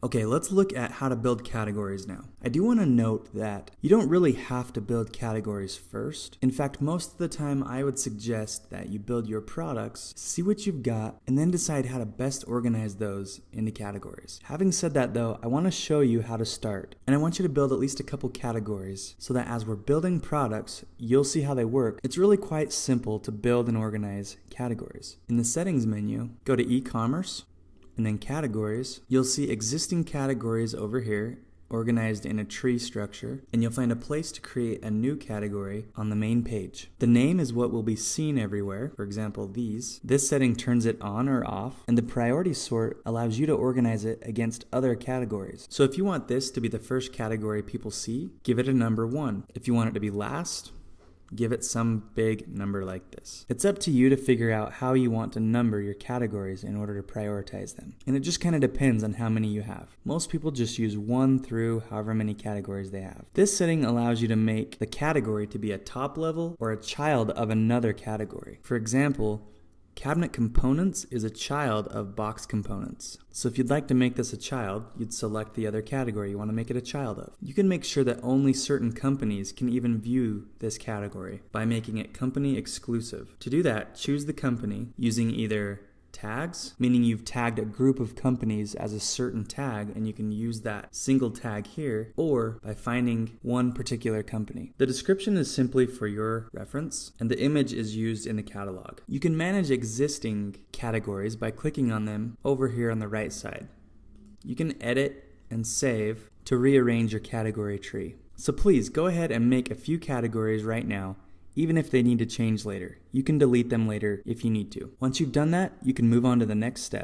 Okay, let's look at how to build categories now. I do want to note that you don't really have to build categories first. In fact, most of the time I would suggest that you build your products, see what you've got, and then decide how to best organize those into categories. Having said that though, I want to show you how to start. And I want you to build at least a couple categories so that as we're building products, you'll see how they work. It's really quite simple to build and organize categories. In the settings menu, go to e-commerce, and then categories. You'll see existing categories over here organized in a tree structure, and you'll find a place to create a new category on the main page. The name is what will be seen everywhere, for example these. This setting turns it on or off, and the priority sort allows you to organize it against other categories. So if you want this to be the first category people see, give it a number 1. If you want it to be last, give it some big number like this. It's up to you to figure out how you want to number your categories in order to prioritize them. And it just kind of depends on how many you have. Most people just use 1 through however many categories they have. This setting allows you to make the category to be a top level or a child of another category. For example, cabinet components is a child of box components. So if you'd like to make this a child, you'd select the other category you want to make it a child of. You can make sure that only certain companies can even view this category by making it company exclusive. To do that, choose the company using either tags, meaning you've tagged a group of companies as a certain tag and you can use that single tag here, or by finding one particular company. The description is simply for your reference and the image is used in the catalog. You can manage existing categories by clicking on them over here on the right side. You can edit and save to rearrange your category tree. So please go ahead and make a few categories right now. Even if they need to change later. You can delete them later if you need to. Once you've done that, you can move on to the next step.